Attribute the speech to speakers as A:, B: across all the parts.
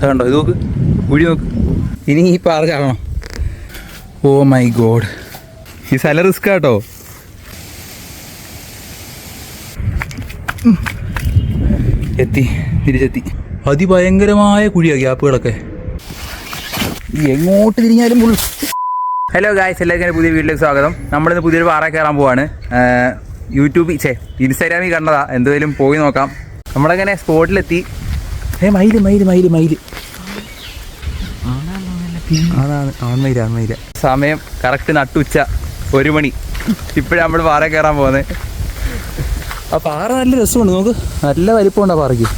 A: കണ്ടോ ഇത് നോക്ക്, കുഴി നോക്ക്. ഇനി ഈ പാറ ചാടണം. ഓ മൈ ഗോഡ്, ഈ സ്ഥലം റിസ്ക് കേട്ടോ. എത്തി, തിരിച്ചെത്തി. അതിഭയങ്കരമായ കുഴിയാണ്, ഗ്യാപ്പുകളൊക്കെ എങ്ങോട്ട് തിരിഞ്ഞാലും ഫുൾ. ഹലോ ഗായ്സ്, എല്ലാവർക്കും പുതിയ വീട്ടിലേക്ക് സ്വാഗതം. നമ്മളിന്ന് പുതിയൊരു പാറ കയറാൻ പോവാണ്. ഇൻസ്റ്റാഗ്രാമിൽ കണ്ടതാ, എന്തുവേലും പോയി നോക്കാം. നമ്മളങ്ങനെ സ്പോട്ടിലെത്തി. മയില് മയില് മയില് മയില് അതാണ് ആൺമയില. സമയം കറക്റ്റ് നട്ടുച്ച 1 മണി. ഇപ്പോഴാണ് നമ്മൾ പാറ കയറാൻ പോകുന്നത്. ആ പാറ നല്ല രസമുണ്ട്, നമുക്ക് നല്ല വലിപ്പമുണ്ട് ആ പാറയ്ക്ക്.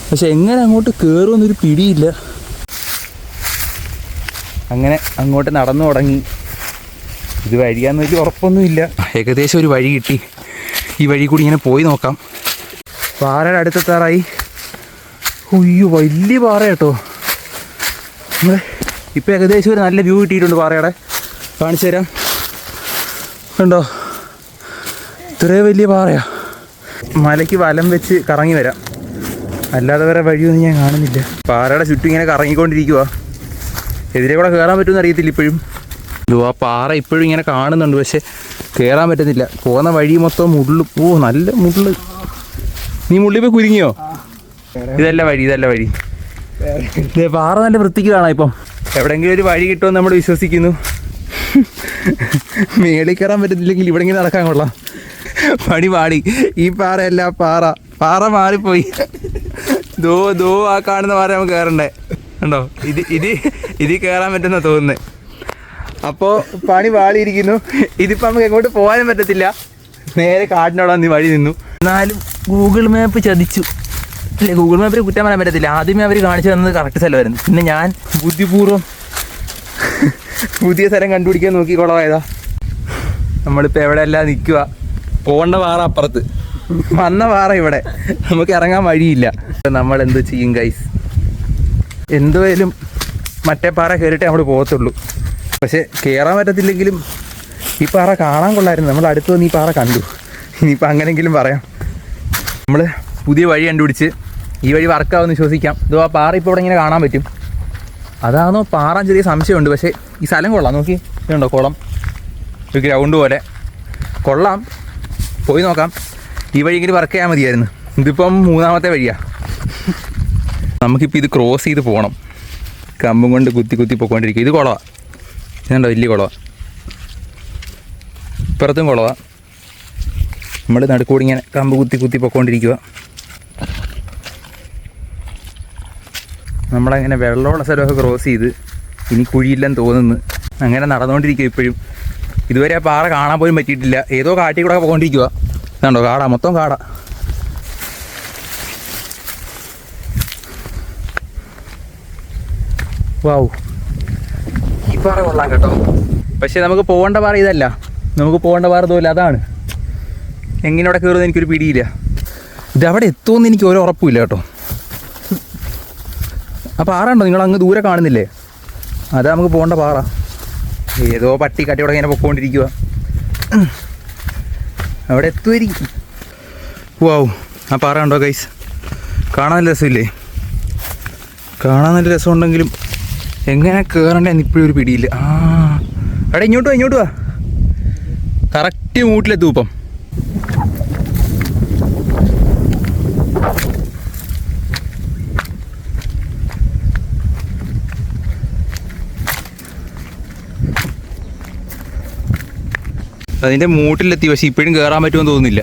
A: പക്ഷെ എങ്ങനെ അങ്ങോട്ട് കയറുമെന്നൊരു പിടിയില്ല. അങ്ങനെ അങ്ങോട്ട് നടന്നു തുടങ്ങി. ഇത് വഴിയാന്ന് വലിയ ഉറപ്പൊന്നുമില്ല. ഏകദേശം ഒരു വഴി കിട്ടി. ഈ വഴി കൂടി ഇങ്ങനെ പോയി നോക്കാം. പാറയുടെ അടുത്തെത്താറായി. അയ്യോ, വലിയ പാറ കേട്ടോ. നമ്മൾ ഇപ്പം ഏകദേശം ഒരു നല്ല വ്യൂ കിട്ടിയിട്ടുണ്ട് പാറയുടെ. കാണിച്ചു തരാം, കണ്ടോ, ഇത്രയും വലിയ പാറയാ. മലയ്ക്ക് വലം വെച്ച് കറങ്ങി വരാം, അല്ലാതെ വേറെ വഴിയൊന്നും ഞാൻ കാണുന്നില്ല. പാറയുടെ ചുറ്റും ഇങ്ങനെ കറങ്ങിക്കൊണ്ടിരിക്കുക. എതിരെ കൂടെ കയറാൻ പറ്റുമെന്ന് അറിയത്തില്ല ഇപ്പോഴും. ആ പാറ ഇപ്പോഴും ഇങ്ങനെ കാണുന്നുണ്ട്, പക്ഷെ കയറാൻ പറ്റുന്നില്ല. പോകുന്ന വഴി മൊത്തം മുള്ളു. ഓ, നല്ല മുള്ളു. നീ മുള്ളിൽ പോയി കുരുങ്ങിയോ? ഇതല്ല വഴി, ഇതല്ല വഴി. പാറ നല്ല വൃത്തിക്ക് കാണാം. ഇപ്പം എവിടെയെങ്കിലും ഒരു വഴി കിട്ടുമെന്ന് നമ്മൾ വിശ്വസിക്കുന്നു. മേളിൽ കയറാൻ പറ്റത്തില്ലെങ്കിൽ ഇവിടെ ഇങ്ങനെ നടക്കാൻ കൊള്ളാം. പണി പാടി. ഈ പാറയല്ല, പാറ മാറിപ്പോയി. ദോ ആ കാണുന്ന പാറ നമുക്ക് കയറണ്ടേ. കണ്ടോ, ഇത് കയറാൻ പറ്റുന്ന തോന്നുന്നത്. അപ്പോൾ പണി പാളിയിരിക്കുന്നു. ഇതിപ്പോൾ നമുക്ക് എങ്ങോട്ട് പോകാനും പറ്റത്തില്ല. നേരെ കാട്ടിനോടാ നീ വഴി നിന്നു. എന്നാലും ഗൂഗിൾ മാപ്പ് ചതിച്ചു അല്ലേ? ഗൂഗിൾ മാപ്പിൽ കുറ്റം പറയാൻ പറ്റത്തില്ല. ആദ്യമേ അവർ കാണിച്ചു തന്നത് കറക്റ്റ് സ്ഥലമായിരുന്നു. പിന്നെ ഞാൻ ബുദ്ധിപൂർവ്വം പുതിയ സ്ഥലം കണ്ടുപിടിക്കാൻ നോക്കിക്കൊള്ളതായതാ. നമ്മളിപ്പോൾ എവിടെയെല്ലാം നിൽക്കുക. പോകേണ്ട പാറ അപ്പുറത്ത്, വന്ന പാറ ഇവിടെ. നമുക്ക് ഇറങ്ങാൻ വഴിയില്ല. നമ്മൾ എന്ത് ചെയ്യും ഗൈസ്? എന്തുവേലും മറ്റേ പാറ കയറിയിട്ടേ നമ്മൾ പോകത്തുള്ളൂ. പക്ഷെ കയറാൻ പറ്റത്തില്ലെങ്കിലും ഈ പാറ കാണാൻ കൊള്ളായിരുന്നു. നമ്മൾ അടുത്ത് വന്ന് ഈ പാറ കണ്ടു. ഇനിയിപ്പോൾ അങ്ങനെയെങ്കിലും പറയാം. നമ്മൾ പുതിയ വഴി കണ്ടുപിടിച്ച് ഈ വഴി വർക്കാവുമെന്ന് വിശ്വസിക്കാം. ഇതോ ആ പാറ ഇപ്പോൾ ഇവിടെ ഇങ്ങനെ കാണാൻ പറ്റും. അതാണോ പാറ? ചെറിയ സംശയമുണ്ട്. പക്ഷേ ഈ സ്ഥലം കൊള്ളാം. നോക്കി, ഇതുണ്ടോ കുളം, ഒരു ഗ്രൗണ്ട് പോലെ. കൊള്ളാം, പോയി നോക്കാം. ഈ വഴിയെങ്കിലും വർക്ക് ചെയ്യാൻ മതിയായിരുന്നു. ഇതിപ്പം 3ാമത്തെ വഴിയാണ്. നമുക്കിപ്പോൾ ഇത് ക്രോസ് ചെയ്ത് പോകണം. കമ്പും കൊണ്ട് കുത്തി പോയിക്കൊണ്ടിരിക്കുക. ഇത് കുളമാണ്, ഇതുണ്ടോ, വലിയ കുളമാണ്. ഇപ്പുറത്തും കുളമാണ്. നമ്മൾ നടുക്കൂടി ഇങ്ങനെ കമ്പ് കുത്തി പോയിക്കൊണ്ടിരിക്കുക. നമ്മളങ്ങനെ വെള്ളമുള്ള സ്ഥലമൊക്കെ ക്രോസ് ചെയ്ത് ഇനി കുഴിയില്ലെന്ന് തോന്നുന്നു. അങ്ങനെ നടന്നുകൊണ്ടിരിക്കുക ഇപ്പോഴും. ഇതുവരെ ആ പാറ കാണാൻ പോലും പറ്റിയിട്ടില്ല. ഏതോ കാട്ടിൽ കൂടെ പോയിക്കൊണ്ടിരിക്കുക. ഇതുണ്ടോ, കാടാ, മൊത്തം കാടാ. വാവ്, ഈ പാറ കൊള്ളാം കേട്ടോ. പക്ഷേ നമുക്ക് പോകേണ്ട പാറ ഇതല്ല. നമുക്ക് പോകേണ്ട പാറ തോല്ല, അതാണ്. എങ്ങനെ അവിടെ കയറുമെന്ന് എനിക്കൊരു പിടിയില്ല. ഇതവിടെ എത്തുമെന്ന് എനിക്ക് ഒരു ഉറപ്പുമില്ല കേട്ടോ. ആ പാറ ഉണ്ടോ നിങ്ങൾ അങ്ങ് ദൂരെ കാണുന്നില്ലേ? അതാ നമുക്ക് പോകേണ്ട പാറ. ഏതോ പട്ടിക്കാട്ടിയോടെ ഇങ്ങനെ പൊക്കോണ്ടിരിക്കുക. അവിടെ എത്തുമായിരിക്കും. വാവ്, ആ പാറ ഉണ്ടോ ഗൈസ്? കാണാൻ നല്ല രസമില്ലേ? കാണാൻ നല്ല രസമുണ്ടെങ്കിലും എങ്ങനെ കയറണ്ടെന്ന് ഇപ്പോഴും ഒരു പിടിയില്ല. എടാ, ഇങ്ങോട്ട് വാ. കറക്റ്റ് മൂട്ടിലെത്തും ഇപ്പം. അതിൻ്റെ മൂട്ടിലെത്തി. പക്ഷേ ഇപ്പോഴും കയറാൻ പറ്റുമെന്ന് തോന്നുന്നില്ല.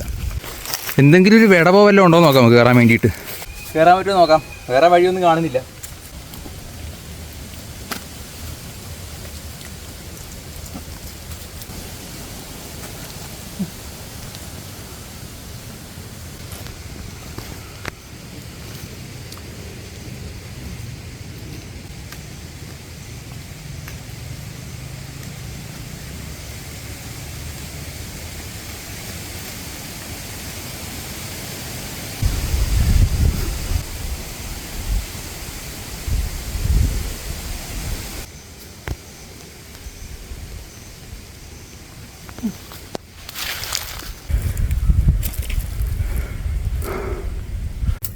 A: എന്തെങ്കിലും ഒരു വിടവോ വല്ലതും ഉണ്ടോ നോക്കാം നമുക്ക് കയറാൻ വേണ്ടിയിട്ട്. കയറാൻ പറ്റുമോ നോക്കാം. വേറെ വഴിയൊന്നും കാണുന്നില്ല.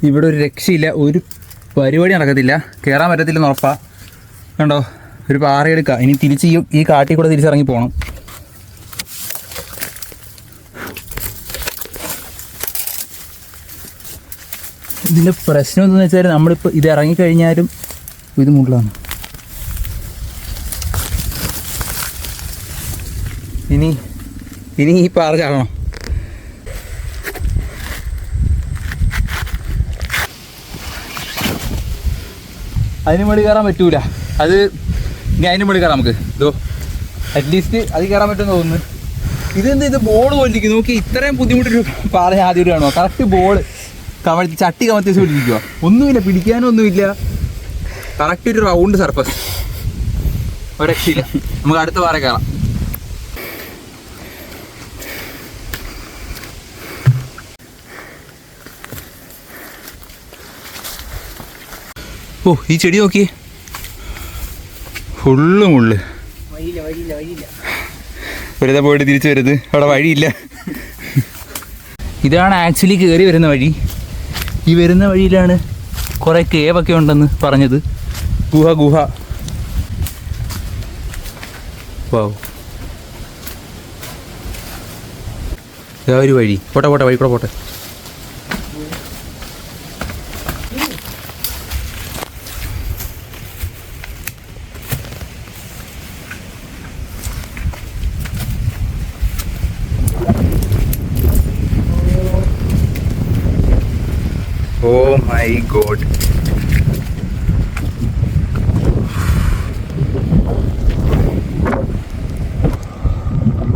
A: ഇവിടെ ഒരു രക്ഷയില്ല. ഒരു പരിപാടി നടക്കത്തില്ല, കയറാൻ പറ്റത്തില്ലെന്ന് ഉറപ്പാ. കണ്ടോ, ഒരു പാറ എടുക്കുക. ഇനി തിരിച്ച് ഈ കാട്ടിൽ കൂടെ തിരിച്ചിറങ്ങി പോകണം. ഇതിൻ്റെ പ്രശ്നം എന്താണെന്ന് വെച്ചാൽ നമ്മളിപ്പോൾ ഇത് ഇറങ്ങിക്കഴിഞ്ഞാലും ഇത് മുള്ളാണ്. ഇനി ഈ പാറ ചാടണം. അതിന് മുകളിൽ കയറാൻ പറ്റൂല. അത് ഇനി അതിന് മുകളിൽ കയറാം നമുക്ക്. ഇതോ അറ്റ്ലീസ്റ്റ് അത് കയറാൻ പറ്റുമെന്ന് തോന്നുന്നു. ഇത് ബോൾ പോലിരിക്കും. നോക്കി, ഇത്രയും ബുദ്ധിമുട്ടൊരു പാറ ആദ്യം കാണുമോ? കറക്റ്റ് ബോൾ ചട്ടി കമത്തി വെച്ചിരിക്കുക. ഒന്നുമില്ല, പിടിക്കാനും ഒന്നുമില്ല. കറക്റ്റ് ഒരു റൗണ്ട് സർഫസ്, ഒരു രക്ഷയില്ല. നമുക്ക് അടുത്ത പാറ കയറാം. ഓ, ഈ ചെടി നോക്കി, ഫുള്ള് മുള്ള്. വെറുതെ പോയിട്ട് തിരിച്ചു വരുന്നത്, അവിടെ വഴിയില്ല. ഇതാണ് ആക്ച്വലി കയറി വരുന്ന വഴി. ഈ വരുന്ന വഴിയിലാണ് കുറേ കേവൊക്കെ ഉണ്ടെന്ന് പറഞ്ഞത്. ഗുഹ. വാവ്, ഇതാ ഒരു വഴി. പോട്ടെ വഴി കൂടെ പോട്ടെ. Oh my god.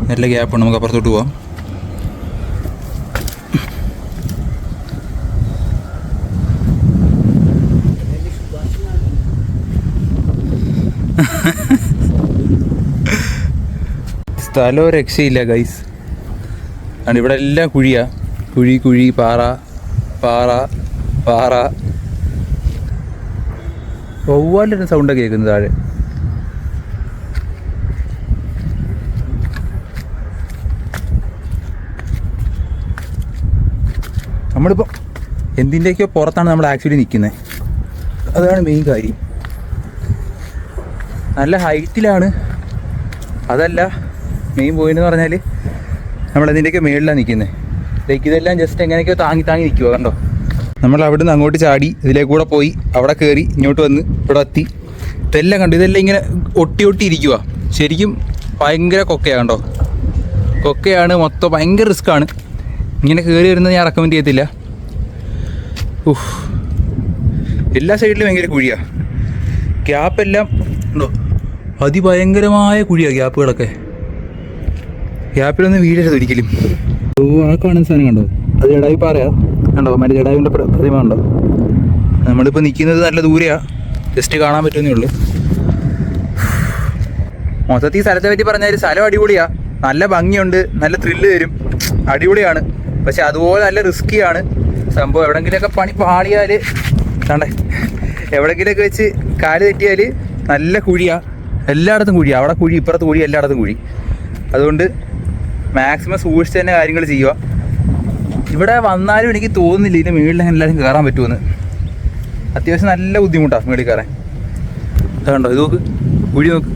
A: നല്ല ഗ്യാപ്പുണ്ട്, നമുക്ക് അപ്പുറത്തോട്ട് പോവാം. സ്ഥലവും രക്ഷയില്ല ഗൈസ്. ആണ് ഇവിടെ എല്ലാം കുഴിയാ. കുഴി, പാറ. വവ്വാലിൻ്റെ സൗണ്ടൊക്കെ കേൾക്കുന്നത് താഴെ. നമ്മളിപ്പോൾ എന്തിൻ്റെയൊക്കെയോ പുറത്താണ് നമ്മൾ ആക്ച്വലി നിൽക്കുന്നത്. അതാണ് മെയിൻ കാര്യം. നല്ല ഹൈറ്റിലാണ്. അതല്ല മെയിൻ പോയിന്റ് എന്ന് പറഞ്ഞാൽ നമ്മളതിൻ്റെയൊക്കെ മേളിലാണ് നിൽക്കുന്നത്. ലൈക്ക് ഇതെല്ലാം ജസ്റ്റ് എങ്ങനെയൊക്കെയോ താങ്ങി നിൽക്കുക. കണ്ടോ, നമ്മൾ അവിടെ നിന്ന് അങ്ങോട്ട് ചാടി ഇതിലേക്കൂടെ പോയി അവിടെ കയറി ഇങ്ങോട്ട് വന്ന് ഇവിടെ എത്തി. ഇതെല്ലാം കണ്ടു, ഇതെല്ലാം ഇങ്ങനെ ഒട്ടി ഇരിക്കുക. ശരിക്കും ഭയങ്കര കൊക്കയാണ്. കണ്ടോ, കൊക്കയാണ് മൊത്തം. ഭയങ്കര റിസ്ക്കാണ്. ഇങ്ങനെ കയറി വരുന്നത് ഞാൻ റെക്കമെൻഡ് ചെയ്യത്തില്ല. എല്ലാ സൈഡിലും ഭയങ്കര കുഴിയാണ്. ഗ്യാപ്പെല്ലാം ഉണ്ടോ, അതിഭയങ്കരമായ കുഴിയാണ് ഗ്യാപ്പുകളൊക്കെ. ഗ്യാപ്പിലൊന്നും വീഴരുത് ഒരിക്കലും. ഓ, ആ കാണുന്ന സാധനം കണ്ടോ, അത് ജടായു പാറയാ. കണ്ടോ, മറ്റേ ജടായുവിൻ്റെ പ്രതിമ ഉണ്ടോ. നമ്മളിപ്പോൾ നിൽക്കുന്നത് നല്ല ദൂരെയാണ്, ജസ്റ്റ് കാണാൻ പറ്റുന്നേ ഉള്ളൂ. മൊത്തത്തിൽ ഈ സ്ഥലത്തെ പറ്റി പറഞ്ഞാൽ സ്ഥലം അടിപൊളിയാണ്. നല്ല ഭംഗിയുണ്ട്, നല്ല ത്രില്ല് തരും, അടിപൊളിയാണ്. പക്ഷെ അതുപോലെ നല്ല റിസ്ക്കിയാണ് സംഭവം. എവിടെങ്കിലുമൊക്കെ പണി പാളിയാൽ കണ്ടേ, എവിടെങ്കിലുമൊക്കെ വെച്ച് കാല് തെറ്റിയാൽ നല്ല കുഴിയാണ്. എല്ലായിടത്തും കുഴിയാണ്. അവിടെ കുഴി, ഇപ്പുറത്ത് കുഴി, എല്ലായിടത്തും കുഴി. അതുകൊണ്ട് മാക്സിമം സൂക്ഷിച്ച് തന്നെ കാര്യങ്ങൾ ചെയ്യുക. ഇവിടെ വന്നാലും എനിക്ക് തോന്നുന്നില്ല ഇതിൻ്റെ മുകളിൽ എല്ലാവരും കയറാൻ പറ്റുമെന്ന്. അത്യാവശ്യം നല്ല ബുദ്ധിമുട്ടാണ് മുകളിൽ കയറാൻ. അതുണ്ടോ, ഇത് നോക്ക്, കുഴി നോക്ക്.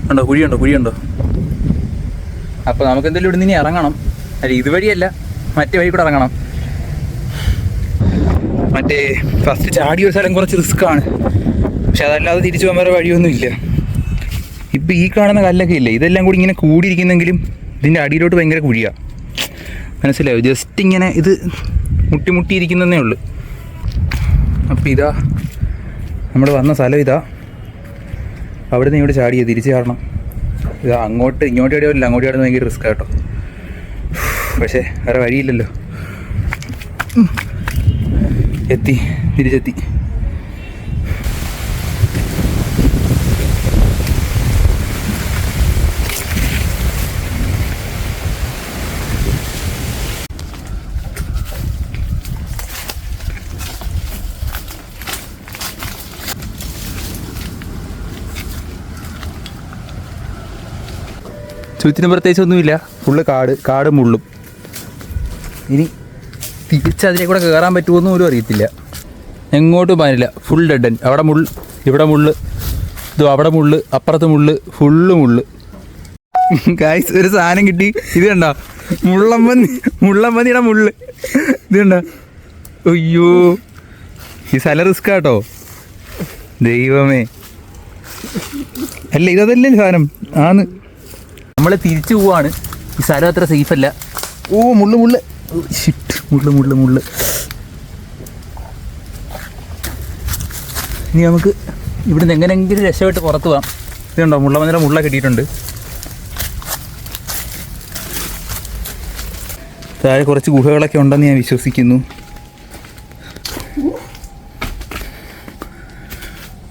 A: കണ്ടോ, കുഴിയുണ്ടോ. അപ്പോൾ നമുക്ക് എന്തായാലും ഇവിടെ നിന്ന് ഇറങ്ങണം. അല്ല, ഇതുവഴിയല്ല, മറ്റേ വഴി കൂടെ ഇറങ്ങണം. മറ്റേ ഫസ്റ്റ് ചാടിയ ഒരു സ്ഥലം കുറച്ച് റിസ്ക്കാണ്. പക്ഷെ അതല്ലാതെ തിരിച്ചു പോകാൻ വേറെ വഴിയൊന്നുമില്ല. ഇപ്പം ഈ കാണുന്ന കല്ലൊക്കെ ഇല്ലേ, ഇതെല്ലാം കൂടി ഇങ്ങനെ കൂടിയിരിക്കുന്നെങ്കിലും ഇതിൻ്റെ അടിയിലോട്ട് ഭയങ്കര കുഴിയാണ്. മനസ്സിലായോ? ജസ്റ്റ് ഇങ്ങനെ ഇത് മുട്ടിയിരിക്കുന്നതേ ഉള്ളൂ. അപ്പോൾ ഇതാ നമ്മൾ വന്ന സ്ഥലം. ഇതാ അവിടെ നിന്ന് ഇവിടെ ചാടിയത്, തിരിച്ച് ചാടണം. ഇതാ ഇങ്ങോട്ട് ചാടിയല്ല, അങ്ങോട്ട് ചാടുന്നത് ഭയങ്കര റിസ്ക് കേട്ടോ. പക്ഷേ വേറെ വഴിയില്ലല്ലോ. തിരിച്ചെത്തി. ചുറ്റിനും പ്രത്യേകിച്ച് ഒന്നുമില്ല, ഫുള്ള് കാടും മുള്ളും. ഇനി തിരിച്ചതിനെ കൂടെ കയറാൻ പറ്റുമോയെന്ന് പോലും അറിയത്തില്ല. എങ്ങോട്ടും പോകാനില്ല, ഫുൾ ഡെഡ് എൻഡ്. അവിടെ മുള്ള്, ഇവിടെ മുള്ള്, ഇത് അവിടെ മുള്ള്, അപ്പുറത്ത് മുള്ള്, ഫുള്ള് മുള്ള്. ഗായ്സ് ഒരു സാധനം കിട്ടി. ഇത് കണ്ടോ, മുള്ളമ്പന്നിയുടെ മുള്ള്. ഇത് കണ്ടോ, അയ്യോ ഈ സ്ഥലം റിസ്ക് കേട്ടോ, ദൈവമേ. അല്ല ഇതല്ലേ സാധനം ആണ്. നമ്മൾ തിരിച്ചു പോവാണ്, ഈ സ്ഥലം അത്ര സേഫ് അല്ല. ഓ മുള്ള് ഷിറ്റ്, മുള്ള്. ഇനി നമുക്ക് ഇവിടുന്ന് എങ്ങനെയെങ്കിലും രക്ഷപ്പെട്ട് പുറത്ത് പോകാം. ഇതുണ്ടോ, മുള്ള കിട്ടിയിട്ടുണ്ട്. താഴെ കുറച്ച് ഗുഹകളൊക്കെ ഉണ്ടെന്ന് ഞാൻ വിശ്വസിക്കുന്നു.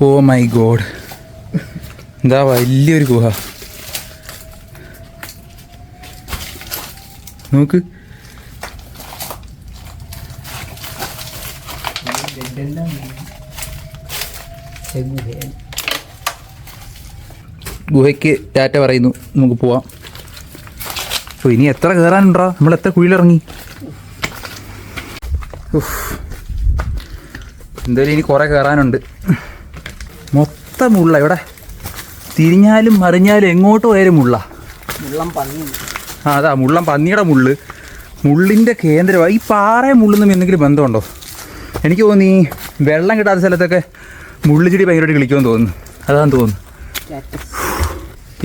A: ഓ മൈ ഗോഡ്, എന്താ വലിയൊരു ഗുഹ നോക്ക്. ഗുഹയ്ക്ക് ടാറ്റ പറയുന്നു, നമുക്ക് പോവാം. അപ്പോൾ ഇനി എത്ര കയറാനുണ്ടോ, നമ്മൾ എത്ര കുഴിയിലിറങ്ങി. എന്തായാലും ഇനി കുറേ കയറാനുണ്ട്. മൊത്തം മുള്ള, ഇവിടെ തിരിഞ്ഞാലും മറിഞ്ഞാലും എങ്ങോട്ട് പോയാലും മുള്ള. അതാ മുള്ളം പന്നിയുടെ മുള്ളിൻ്റെ കേന്ദ്രമാണ്. ഈ പാറയെ മുള്ളുന്നും എന്തെങ്കിലും ബന്ധമുണ്ടോ? എനിക്ക് തോന്നി ഈ വെള്ളം കിട്ടാത്ത സ്ഥലത്തൊക്കെ മുള്ളുചെടി ഭയങ്കരമായിട്ട് കളിക്കുമെന്ന് തോന്നുന്നു. അതാന്ന് തോന്നുന്നു.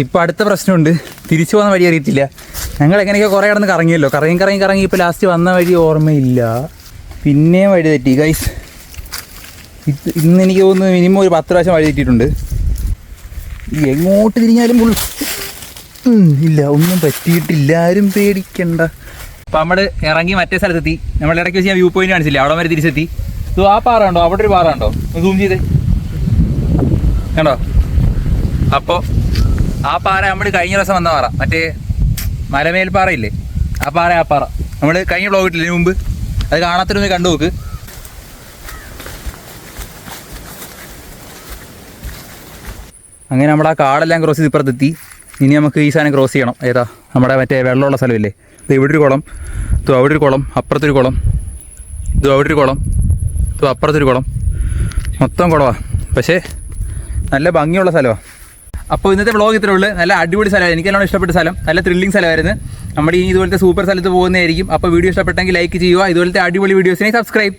A: ഇപ്പോൾ അടുത്ത പ്രശ്നമുണ്ട്, തിരിച്ചു പോകുന്ന വഴി അറിയത്തില്ല. ഞങ്ങൾ എങ്ങനെയൊക്കെ കുറേ കിടന്ന് കറങ്ങിയല്ലോ, കറങ്ങി ഇപ്പോൾ ലാസ്റ്റ് വന്ന വഴി ഓർമ്മയില്ല. പിന്നെയും വഴി തെറ്റി ഗൈസ്. ഇന്ന് എനിക്ക് തോന്നുന്നു മിനിമം ഒരു 10 പ്രാവശ്യം വഴി തെറ്റിയിട്ടുണ്ട്. എങ്ങോട്ട് തിരിഞ്ഞാലും ഇല്ല, ഒന്നും പറ്റിയിട്ടില്ല, ആരും പേടിക്കണ്ട. അപ്പോൾ നമ്മൾ ഇറങ്ങി മറ്റേ സ്ഥലത്തെത്തി. നമ്മൾ ഇടയ്ക്ക് വെച്ച് ഞാൻ വ്യൂ പോയിന്റ് കാണിച്ചില്ല, അവിടെ വരെ തിരിച്ചെത്തി. ആ പാറ ഉണ്ടോ, അവിടെ ഒരു പാറ ഉണ്ടോ, സൂം ചെയ്തേ കണ്ടോ. അപ്പോൾ ആ പാറ നമ്മൾ കഴിഞ്ഞ ദിവസം വന്ന പാറ, മറ്റേ മലമേൽപ്പാറയില്ലേ, ആ പാറ നമ്മൾ കഴിഞ്ഞ വ്ളോഗ് ഇട്ടില്ലേ മുമ്പ്, അത് കാണാത്തൊരു കണ്ടു നോക്ക്. അങ്ങനെ നമ്മൾ ആ കാടെല്ലാം ക്രോസ് ചെയ്ത് ഇപ്പുറത്തെത്തി. ഇനി നമുക്ക് ഈ സാധനം ക്രോസ് ചെയ്യണം. ഏതാ നമ്മുടെ മറ്റേ വെള്ളമുള്ള സ്ഥലമില്ലേ, ഇത് ഇവിടെ ഒരു കുളം, ഇത് അവിടെ ഒരു കുളം, അപ്പുറത്തൊരു കുളം, ഇത് അവിടെ ഒരു കുളം, ഇത് അപ്പുറത്തൊരു കുളം, മൊത്തം കുളമാണ്. പക്ഷേ നല്ല ഭംഗിയുള്ള സ്ഥലമാണ്. അപ്പോൾ ഇന്നത്തെ വ്ളോഗ് ഇത്രേ ഉള്ളൂ. നല്ല അടിപൊളി സ്ഥലമാണ്, എനിക്ക് നല്ലോണം ഇഷ്ടപ്പെട്ട സ്ഥലം, നല്ല ത്രില്ലിംഗ് സ്ഥലമായിരുന്നു. നമ്മുടെ ഈ ഇതുപോലത്തെ സൂപ്പർ സ്ഥലത്ത് പോകുന്നതായിരിക്കും. അപ്പോൾ വീഡിയോ ഇഷ്ടപ്പെട്ടെങ്കിൽ ലൈക്ക് ചെയ്യുക. ഇതുപോലത്തെ അടിപൊളി വീഡിയോസിനെ സബ്സ്ക്രൈബ്.